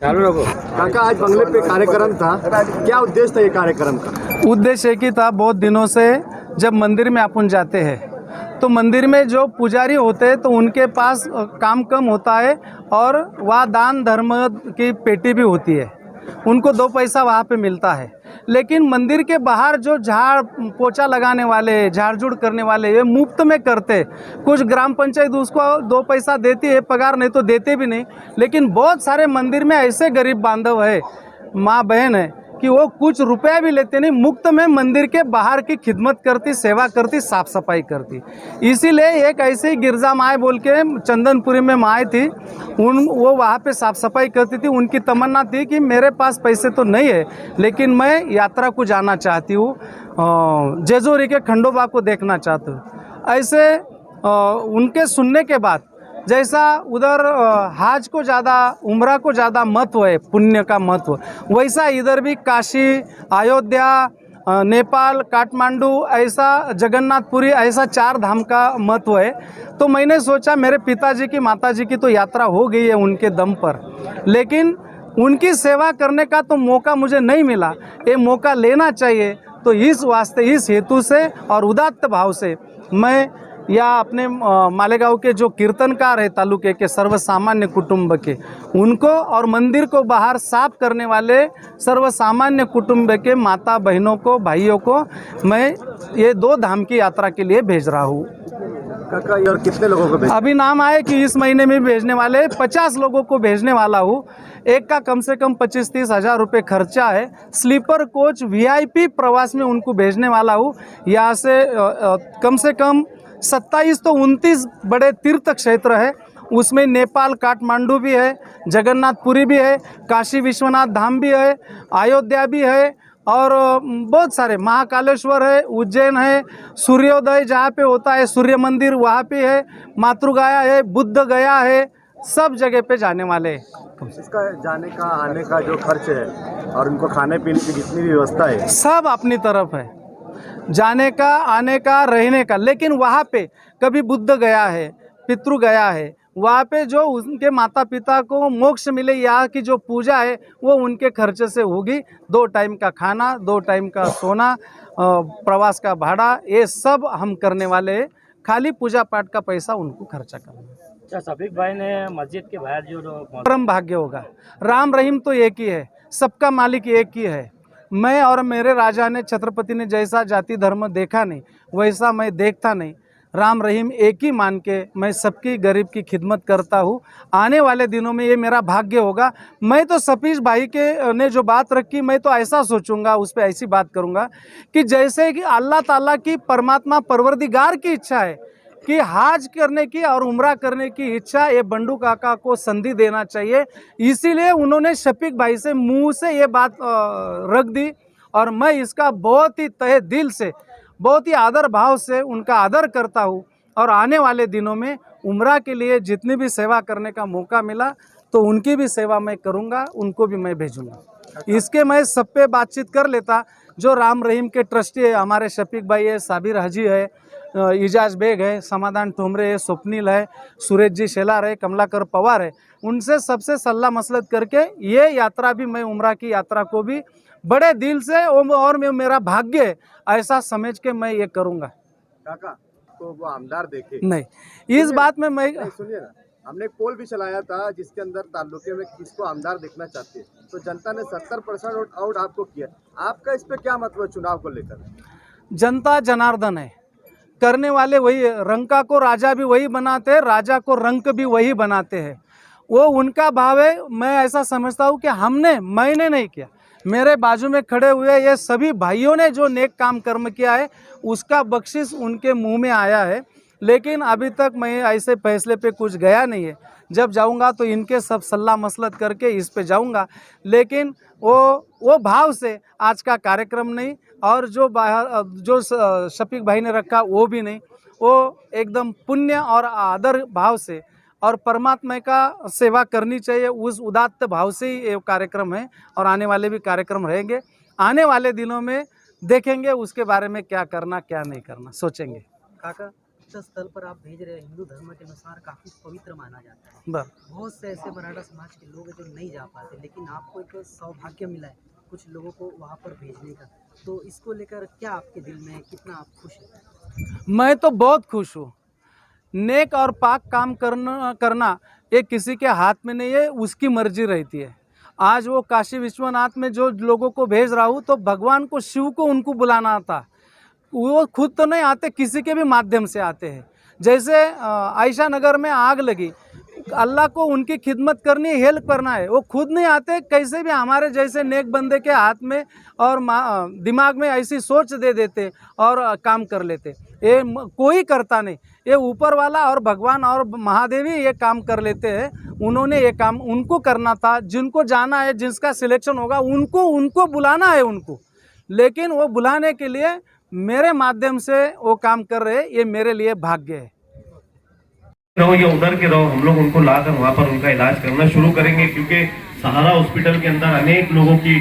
काका, आज बंगले पे कार्यक्रम था, क्या उद्देश्य था ये कार्यक्रम का? उद्देश्य एक ही था। बहुत दिनों से जब मंदिर में अपन जाते हैं तो मंदिर में जो पुजारी होते हैं तो उनके पास काम कम होता है और वहाँ दान धर्म की पेटी भी होती है, उनको 2 पैसा वहाँ पे मिलता है। लेकिन मंदिर के बाहर जो झाड़ पोछा लगाने वाले, झाड़ झूड़ करने वाले, ये मुफ्त में करते। कुछ ग्राम पंचायत उसको 2 पैसा देती है पगार, नहीं तो देते भी नहीं। लेकिन बहुत सारे मंदिर में ऐसे गरीब बांधव है, माँ बहन है, कि वो कुछ रुपया भी लेते नहीं, मुफ्त में मंदिर के बाहर की खिदमत करती, सेवा करती, साफ सफाई करती। इसीलिए एक ऐसे ही गिरजा माए बोल के चंदनपुरी में माए थी, वो वहाँ पे साफ सफाई करती थी। उनकी तमन्ना थी कि मेरे पास पैसे तो नहीं है लेकिन मैं यात्रा को जाना चाहती हूँ, जेजोरी के खंडोबा को देखना चाहती हूँ। ऐसे उनके सुनने के बाद जैसा उधर हाज को ज़्यादा, उम्रा को ज़्यादा महत्व है, पुण्य का महत्व, वैसा इधर भी काशी, अयोध्या, नेपाल, काठमांडू, ऐसा जगन्नाथपुरी, ऐसा 4 धाम का महत्व है। तो मैंने सोचा मेरे पिताजी की, माताजी की तो यात्रा हो गई है उनके दम पर, लेकिन उनकी सेवा करने का तो मौका मुझे नहीं मिला, ये मौका लेना चाहिए। तो इस वास्ते, इस हेतु से और उदात्त भाव से मैं या अपने मालेगांव के जो कीर्तनकार है तालुके के, सर्वसामान्य कुटुंब के, उनको और मंदिर को बाहर साफ करने वाले सर्वसामान्य कुटुंब के माता बहनों को, भाइयों को मैं ये 2 धाम की यात्रा के लिए भेज रहा हूँ। काका, और कितने लोगों को भेज? अभी नाम आए कि इस महीने में भेजने वाले 50 लोगों को भेजने वाला हूँ। एक का कम से कम 25-30 हज़ार रुपये खर्चा है। स्लीपर कोच VIP प्रवास में उनको भेजने वाला हूँ। यहाँ से कम से कम 27 तो 29 बड़े तीर्थ क्षेत्र है, उसमें नेपाल, काठमांडू भी है, जगन्नाथपुरी भी है, काशी विश्वनाथ धाम भी है, अयोध्या भी है, और बहुत सारे, महाकालेश्वर है, उज्जैन है, सूर्योदय जहाँ पे होता है सूर्य मंदिर वहाँ पे है, मातृगया है, बुद्ध गया है, सब जगह पे जाने वाले हैं। इसका जाने का, आने का जो खर्च है और उनको खाने पीने की जितनी भी व्यवस्था है, सब अपनी तरफ है, जाने का, आने का, रहने का। लेकिन वहाँ पे कभी बुद्ध गया है, पितृ गया है, वहाँ पे जो उनके माता पिता को मोक्ष मिले, यहाँ की जो पूजा है वो उनके खर्चे से होगी। 2 टाइम का खाना, 2 टाइम का सोना, प्रवास का भाड़ा, ये सब हम करने वाले हैं। खाली पूजा पाठ का पैसा उनको खर्चा करना। अच्छा, शफीक भाई ने मस्जिद के बाहर जो परम भाग्य होगा। राम रहीम तो एक ही है, सबका मालिक एक ही है। मैं और मेरे राजा ने, छत्रपति ने जैसा जाति धर्म देखा नहीं वैसा मैं देखता नहीं। राम रहीम एक ही मान के मैं सबकी गरीब की खिदमत करता हूँ। आने वाले दिनों में ये मेरा भाग्य होगा। मैं तो सतीश भाई के ने जो बात रखी, मैं तो ऐसा सोचूंगा, उस पर ऐसी बात करूँगा कि जैसे कि अल्लाह ताला की, परमात्मा परवरदिगार की इच्छा है कि हाज करने की और उम्रा करने की इच्छा, ये बंडू काका को संधि देना चाहिए। इसीलिए उन्होंने शफीक भाई से मुंह से ये बात रख दी, और मैं इसका बहुत ही तहे दिल से, बहुत ही आदर भाव से उनका आदर करता हूँ। और आने वाले दिनों में उम्रा के लिए जितनी भी सेवा करने का मौका मिला तो उनकी भी सेवा मैं करूँगा, उनको भी मैं भेजूँगा। इसके मैं सब पे बातचीत कर लेता। जो राम रहीम के ट्रस्टी है, हमारे शफीक भाई है, साबिर हाजी है, इजाज बेग है, समाधान ठोमरे है, स्वप्निल है, सूरज जी शेलार है, कमलाकर पवार है, उनसे सबसे सलाह मसलत करके ये यात्रा भी, मैं उम्रा की यात्रा को भी बड़े दिल से और मेरा भाग्य है ऐसा समझ के मैं ये करूँगा। काका, तो वो आमदार देखे नहीं, इस बात में मैं, सुनिए ना, हमने एक पोल भी चलाया था जिसके अंदर तालुके में किसको आमदार देखना चाहते हैं, तो जनता ने 70% आउट आपको किया। आपका इस पे क्या मतलब चुनाव को लेकर? जनता जनार्दन है, करने वाले वही है। रंका को राजा भी वही बनाते हैं, राजा को रंक भी वही बनाते हैं। वो उनका भाव है। मैं ऐसा समझता हूँ कि मैंने नहीं किया, मेरे बाजू में खड़े हुए ये सभी भाइयों ने जो नेक काम कर्म किया है उसका बख्शिश उनके मुंह में आया है। लेकिन अभी तक मैं ऐसे फैसले पे कुछ गया नहीं है। जब जाऊंगा तो इनके सब सलाह मसलत करके इस पे जाऊंगा। लेकिन वो भाव से आज का कार्यक्रम नहीं, और जो बाहर जो शफीक भाई ने रखा वो भी नहीं। वो एकदम पुण्य और आदर भाव से और परमात्मा का सेवा करनी चाहिए, उस उदात्त भाव से ही ये कार्यक्रम है। और आने वाले भी कार्यक्रम रहेंगे। आने वाले दिनों में देखेंगे उसके बारे में क्या करना क्या नहीं करना, सोचेंगे। काका, तीर्थ स्थल पर आप भेज रहे हैं, हिंदू धर्म के अनुसार काफ़ी पवित्र माना जाता है। बर बहुत से ऐसे मराठा समाज के लोग हैं जो नहीं जा पाते, लेकिन आपको एक सौभाग्य मिला है कुछ लोगों को वहाँ पर भेजने का। तो इसको लेकर क्या आपके दिल में है, कितना आप खुश हैं? मैं तो बहुत खुश हूँ। नेक और पाक काम करना ये किसी के हाथ में नहीं है, उसकी मर्जी रहती है। आज वो काशी विश्वनाथ में जो लोगों को भेज रहा हूँ तो भगवान को, शिव को उनको बुलाना आता। वो खुद तो नहीं आते, किसी के भी माध्यम से आते हैं। जैसे आयशा नगर में आग लगी, अल्लाह को उनकी खिदमत करनी, हेल्प करना है, वो खुद नहीं आते, कैसे भी हमारे जैसे नेक बंदे के हाथ में और दिमाग में ऐसी सोच दे देते और काम कर लेते। ये कोई करता नहीं, ये ऊपर वाला और भगवान और महादेवी ये काम कर लेते हैं। उन्होंने ये काम उनको करना था, जिनको जाना है, जिसका सिलेक्शन होगा उनको बुलाना है उनको। लेकिन वो बुलाने के लिए मेरे माध्यम से वो काम कर रहे हैं, ये मेरे लिए भाग्य है। रहो या उधर के रहो, हम लोग उनको लाकर वहाँ पर उनका इलाज करना शुरू करेंगे, क्योंकि सहारा हॉस्पिटल के अंदर अनेक लोगों की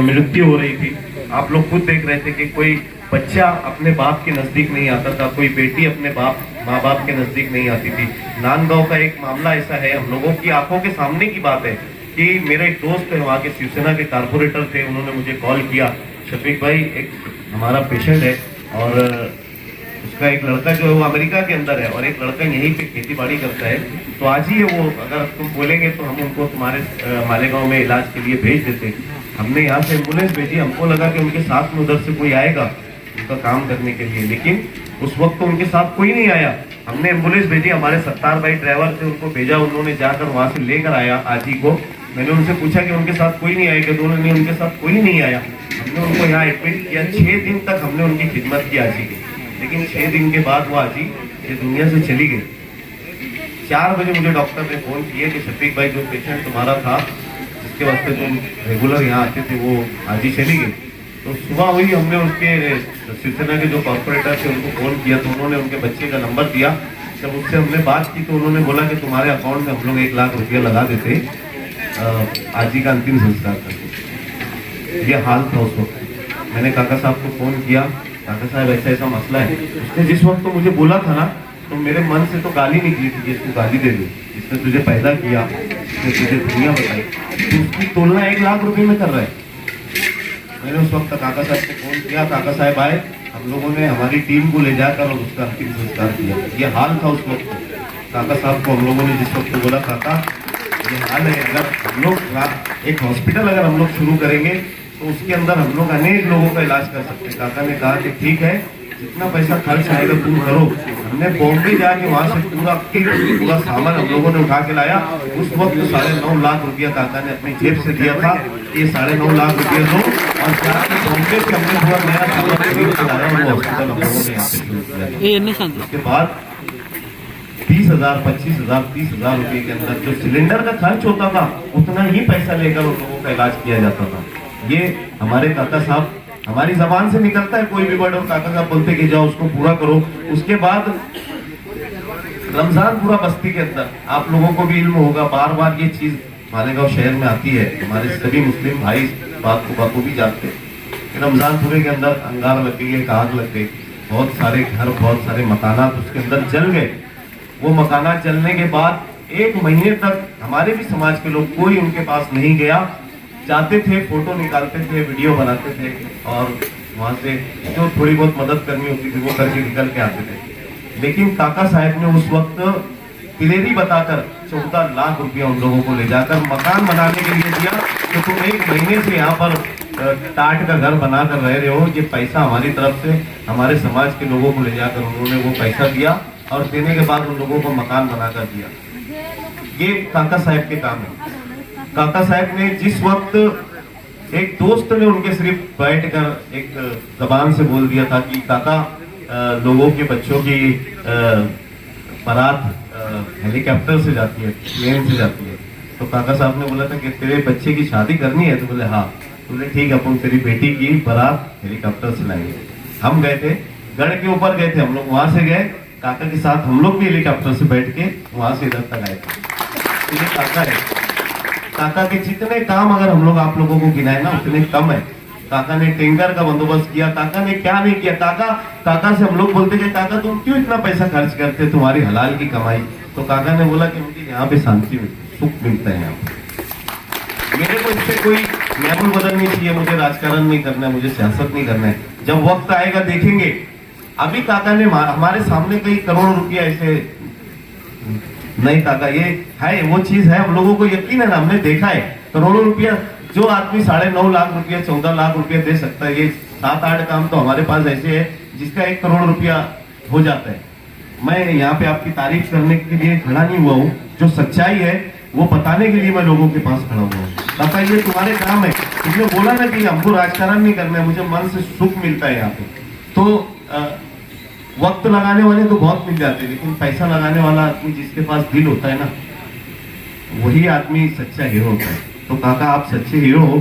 मृत्यु हो रही थी। आप लोग खुद देख रहे थे कि कोई बच्चा अपने बाप के नजदीक नहीं आता था, कोई बेटी अपने माँ बाप के नजदीक नहीं आती थी। नांदगांव का एक मामला ऐसा है, हम लोगों की आंखों के सामने की बात है कि मेरे एक दोस्त है, वहाँ के शिवसेना के कारपोरेटर थे, उन्होंने मुझे कॉल किया, शफीक भाई एक हमारा पेशेंट है और उसका एक लड़का जो है वो अमेरिका के अंदर है और एक लड़का यहीं पे खेती बाड़ी करता है, तो आज ही है वो, अगर तुम बोलेंगे तो हम उनको तुम्हारे मालेगांव में इलाज के लिए भेज देते। हमने यहाँ से एम्बुलेंस भेजी, हमको लगा कि उनके साथ में उधर से कोई आएगा उनका काम करने के लिए, लेकिन उस वक्त तो उनके साथ कोई नहीं आया। हमने एम्बुलेंस भेजी, हमारे सत्तार भाई ड्राइवर थे, उनको भेजा, उन्होंने जाकर वहाँ से लेकर आया आज ही को। मैंने उनसे पूछा कि उनके साथ कोई नहीं आएगा, तो उन्होंने उनके साथ कोई नहीं आया। हमने उनको यहाँ एडमिट किया, 6 दिन तक हमने उनकी खिदमत की आजी की, लेकिन 6 दिन के बाद वो आजी ये दुनिया से चली गई। 4 बजे मुझे डॉक्टर ने फोन किया कि शफीक भाई जो पेशेंट तुम्हारा था, जिसके वास्ते तुम रेगुलर यहाँ आते थे, वो आजी चली गई। तो सुबह हुई, हमने उसके शिवसेना के जो कॉर्पोरेटर थे उनको फोन किया, तो उन्होंने उनके बच्चे का नंबर दिया। जब उससे हमने बात की तो उन्होंने बोला कि तुम्हारे अकाउंट में हम लोग 1 लाख रुपया लगा देते आजी का अंतिम संस्कार करके। ये हाल था उस वक्त। मैंने काका साहब को फोन किया, काका साहब ऐसा ऐसा मसला है। उसने जिस वक्त तो मुझे बोला था ना, तो मेरे मन से तो गाली निकली थी कि इसको गाली दे दो, इसने तुझे पैदा किया, इसने तुझे दुनिया बताई, तो उसकी तुलना 1 लाख रुपए में कर रहा है। मैंने उस वक्त काका साहब को फोन किया, काका साहब आए, हम लोगों ने हमारी टीम को ले जाकर और उसका अंतिम संस्कार किया। ये हाल था उस वक्त। काका साहब को हम लोगों ने जिस वक्त बोला, काका ये हाल है, अगर हम लोग एक हॉस्पिटल अगर हम लोग शुरू करेंगे तो उसके अंदर हम लोग अनेक लोगों का इलाज कर सकते हैं। काका ने कहा कि ठीक है, जितना पैसा खर्च आएगा तुम करो। हमने बॉम्बे जाके वहाँ से पूरा सामान हम लोगों ने उठा के लाया। उस वक्त 9.5 लाख रुपया काका ने अपनी जेब से दिया था, ये 9.5 लाख रुपया दो, और जाके बॉम्बे से हमने पूरा नया सामान खरीद के लाया, वो हॉस्पिटल हम लोगों ने यहाँ पे शुरू किया। उसके बाद 20,000, 25,000, 30,000 रुपये के अंदर जो सिलेंडर का खर्च होता था, उतना ही पैसा लेकर उन लोगों का इलाज किया जाता था। ये हमारे काका साहब, हमारी जबान से निकलता है कोई भी वर्ड और काका साहब बोलते कि जाओ उसको पूरा करो। उसके बाद रमजान पूरा बस्ती के अंदर, आप लोगों को भी इल्म होगा, बार बार ये चीज मालेगांव शहर में आती है, हमारे सभी मुस्लिम भाई इस बात को बाखूबी जानते हैं। रमजान पूरे के अंदर अंगार लग गई, एक आग लग गई, बहुत सारे घर, बहुत सारे मकानात उसके अंदर जल गए। वो मकानात जलने के बाद 1 महीने तक हमारे भी समाज के लोग कोई उनके पास नहीं गया। जाते थे, फोटो निकालते थे, वीडियो बनाते थे, और वहाँ से जो थोड़ी बहुत मदद करनी होती थी वो करके निकल के आते थे। लेकिन काका साहब ने उस वक्त दिलेरी बताकर 14 लाख रुपया उन लोगों को ले जाकर मकान बनाने के लिए दिया कि तुम 1 महीने से यहाँ पर टाट का घर बना कर रह रहे हो। ये पैसा हमारी तरफ से हमारे समाज के लोगों को ले जाकर उन्होंने वो पैसा दिया, और देने के बाद उन लोगों को मकान बनाकर दिया। ये काका साहब के काम है। काका साहब ने जिस वक्त एक दोस्त ने उनके सिर्फ बैठकर एक जबान से बोल दिया था कि काका लोगों के बच्चों की बारात हेलीकॉप्टर से जाती है, प्लेन से जाती है, तो काका साहब ने बोला था कि तेरे बच्चे की शादी करनी है, तो बोले हाँ। बोले ठीक है, अपन तेरी बेटी की बारात हेलीकॉप्टर से लाएंगे। हम गए थे, गढ़ के ऊपर गए थे हम लोग, वहां से गए काका के साथ, हम लोग भी हेलीकॉप्टर से बैठ के वहां से इधर तक आए थे। ये काका है, काका के जितने काम अगर हम लोग आप लोगों को गिनाए ना उतने कम है। काका ने टैंकर का बंदोबस्त किया, काका ने क्या नहीं किया। काका से हम लोग बोलते कि काका तुम क्यों इतना पैसा खर्च करते, तुम्हारी हलाल की कमाई। तो काका ने बोला कि मुझे यहाँ पे शांति सुख मिलता है। यहाँ पे मेरे को इससे कोई लेवल बदलनी चाहिए, मुझे राजकारण नहीं करना है, मुझे सियासत नहीं करना है। जब वक्त आएगा देखेंगे। अभी काका ने हमारे सामने कई करोड़ रुपया ऐसे नहीं काका, ये है वो चीज है, हम लोगों को यकीन है ना, हमने देखा है करोड़ों रुपया जो आदमी 9.5 लाख रुपया 14 लाख रुपया दे सकता है, ये 7-8 काम तो हमारे पास ऐसे है जिसका 1 करोड़ रुपया हो जाता है। मैं यहाँ पे आपकी तारीफ करने के लिए खड़ा नहीं हुआ हूँ, जो सच्चाई है वो बताने के लिए मैं लोगों के पास खड़ा हुआ हूँ। काका ये तुम्हारे काम है, तुमने बोला ना कि हमको राजकारण नहीं करना है, मुझे मन से सुख मिलता है यहाँ पे। तो वक्त लगाने वाले तो बहुत मिल जाते हैं, लेकिन पैसा लगाने वाला आदमी जिसके पास दिल होता है ना, वही आदमी सच्चा हीरो होता है। तो काका आप सच्चे हीरो हो।